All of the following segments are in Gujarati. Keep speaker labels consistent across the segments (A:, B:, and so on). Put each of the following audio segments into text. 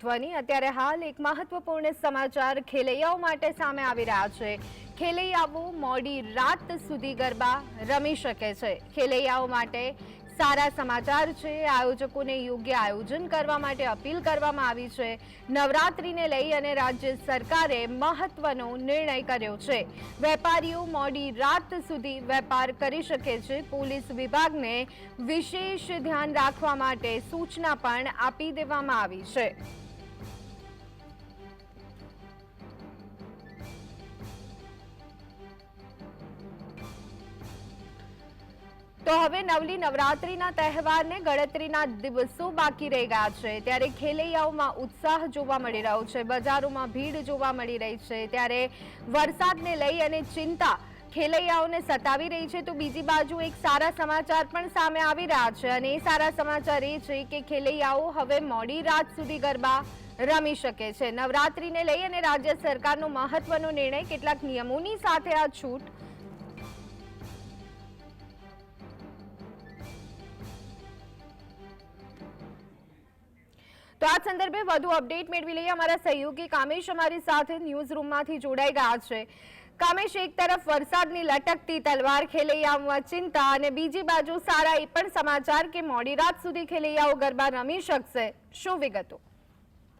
A: મહત્વની અત્યારે હાલ એક મહત્વપૂર્ણ સમાચાર ખેલૈયાઓ માટે સામે આવી રહ્યા છે। ખેલૈયાઓ મોડી રાત સુધી ગરબા રમી શકે છે। ખેલૈયાઓ માટે સારા સમાચાર છે। આયોજકોને યોગ્ય આયોજન કરવા માટે અપીલ કરવામાં આવી છે। નવરાત્રીને લઈ અને રાજ્ય સરકારે મહત્વનો નિર્ણય કર્યો છે। વેપારીઓ મોડી રાત સુધી વેપાર કરી શકે છે। પોલીસ વિભાગને વિશેષ ધ્યાન રાખવા માટે સૂચના પણ આપી દેવામાં આવી છે। તો હવે નવલી નવરાત્રીના તહેવારને ગણતરીના દિવસો બાકી રહી ગયા છે, ત્યારે ખેલૈયાઓમાં ઉત્સાહ જોવા મળી રહ્યો છે। બજારોમાં ભીડ જોવા મળી રહી છે, ત્યારે વરસાદને લઈ અને ચિંતા ખેલૈયાઓને સતાવી રહી છે। તો બીજી બાજુ એક સારા સમાચાર પણ સામે આવી રહ્યા છે, અને એ સારા સમાચાર એ છે કે ખેલૈયાઓ હવે મોડી રાત સુધી ગરબા રમી શકે છે। નવરાત્રીને લઈ અને રાજ્ય સરકારનો મહત્વનો નિર્ણય, કેટલાક નિયમોની સાથે આ છૂટ। તો આ સંદર્ભે વધુ અપડેટ મેળવી લઈએ। અમારા સહયોગી કામેશ અમારી સાથે ન્યૂઝ રૂમમાંથી જોડાઈ ગયા છે। કામેશ, એક તરફ વરસાદની લટકતી તલવાર, ખેલૈયાઓમાં ચિંતા, અને બીજી બાજુ સારા એ પણ સમાચાર કે મોડી રાત સુધી ખેલૈયાઓ ગરબા રમી શકશે, શું વિગતો?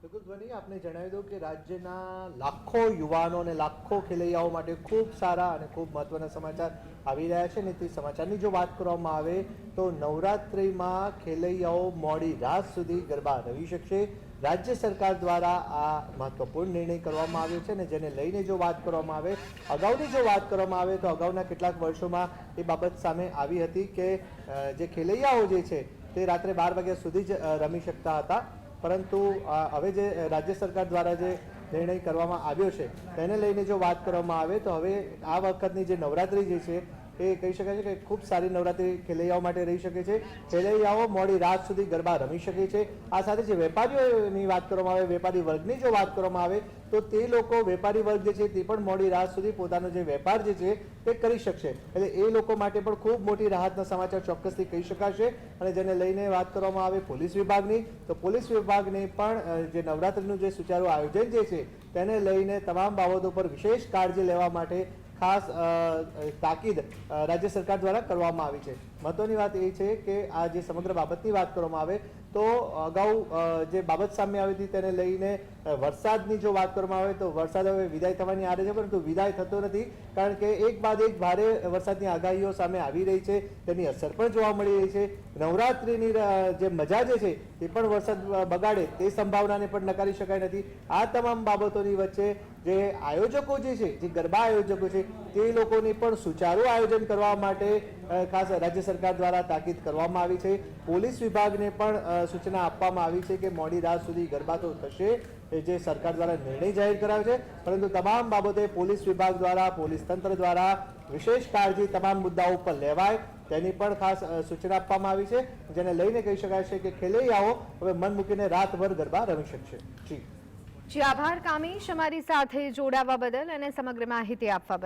B: બિલકુલ ધ્વની, આપને જણાવી દઉં કે રાજ્યના લાખો યુવાનો અને લાખો ખેલૈયાઓ માટે ખૂબ સારા અને ખૂબ મહત્વના સમાચાર આવી રહ્યા છે। અને તે સમાચારની જો વાત કરવામાં આવે તો નવરાત્રિમાં ખેલૈયાઓ મોડી રાત સુધી ગરબા રમી શકશે। રાજ્ય સરકાર દ્વારા આ મહત્વપૂર્ણ નિર્ણય કરવામાં આવ્યો છે, અને જેને લઈને જો વાત કરવામાં આવે, અગાઉની જો વાત કરવામાં આવે તો અગાઉના કેટલાક વર્ષોમાં એ બાબત સામે આવી હતી કે જે ખેલૈયાઓ જે છે તે રાત્રે 12 વાગ્યા સુધી જ રમી શકતા હતા, પરંતુ હવે જે રાજ્ય સરકાર દ્વારા જે નિર્ણય કરવામાં આવ્યો છે તેને લઈને જો વાત કરવામાં આવે તો હવે આ વખતની જે નવરાત્રી જે છે એ કહી શકાય છે કે ખૂબ સારી નવરાત્રી ખેલૈયાઓ માટે રહી શકે છે। ખેલૈયાઓ મોડી રાત સુધી ગરબા રમી શકે છે। આ સાથે જે વેપારીઓની વાત કરવામાં આવે, વેપારી વર્ગની જો વાત કરવામાં આવે તો તે લોકો, વેપારી વર્ગ જે છે તે પણ મોડી રાત સુધી પોતાનો જે વેપાર જે છે તે કરી શકશે। એટલે એ લોકો માટે પણ ખૂબ મોટી રાહતના સમાચાર ચોક્કસથી કહી શકાશે। અને જેને લઈને વાત કરવામાં આવે પોલીસ વિભાગની, તો પોલીસ વિભાગને પણ જે નવરાત્રીનું જે સુચારું આયોજન જે છે તેને લઈને તમામ બાબતો પર વિશેષ કાળજી લેવા માટે ખાસ તાકીદ રાજ્ય સરકાર દ્વારા કરવામાં આવી છે। મહત્વની વાત એ છે કે આ જે સમગ્ર બાબતની વાત કરવામાં આવે તો અગાઉ જે બાબત સામે આવી હતી તેને લઈને વરસાદની જો વાત કરવામાં આવે તો વરસાદ હવે વિદાય થવાની આરે છે, પરંતુ વિદાય થતો નથી, કારણ કે એક બાદ એક ભારે વરસાદની આગાહીઓ સામે આવી રહી છે, તેની અસર પણ જોવા મળી રહી છે। નવરાત્રીની જે મજા જે છે તે પણ વરસાદ બગાડે તે સંભાવનાને પણ નકારી શકાય નથી। આ તમામ બાબતોની વચ્ચે જે આયોજકો જે છે, જે ગરબા આયોજકો છે, તે લોકોને પણ સુચારું આયોજન કરવા માટે ખાસ રાજ્ય સરકાર દ્વારા તાકીદ કરવામાં આવી છે। પોલીસ વિભાગને પણ સૂચના આપવામાં આવી છે કે મોડી રાત સુધી ગરબા તો થશે, જે સરકાર દ્વારા નિર્ણય જાહેર કરાયો છે, પરંતુ તમામ બાબતે પોલીસ વિભાગ દ્વારા, પોલીસ તંત્ર દ્વારા વિશેષ કાળજી તમામ મુદ્દાઓ પર લેવાય તેની પણ ખાસ સૂચના આપવામાં આવી છે, જેને લઈને કહી શકાય છે કે ખેલૈયાઓ હવે મન મૂકીને રાતભર ગરબા રમી શકશે।
A: જી આભાર કામેશ, અમારી સાથે જોડાવા બદલ અને સમગ્ર માહિતી આપવા બદલ।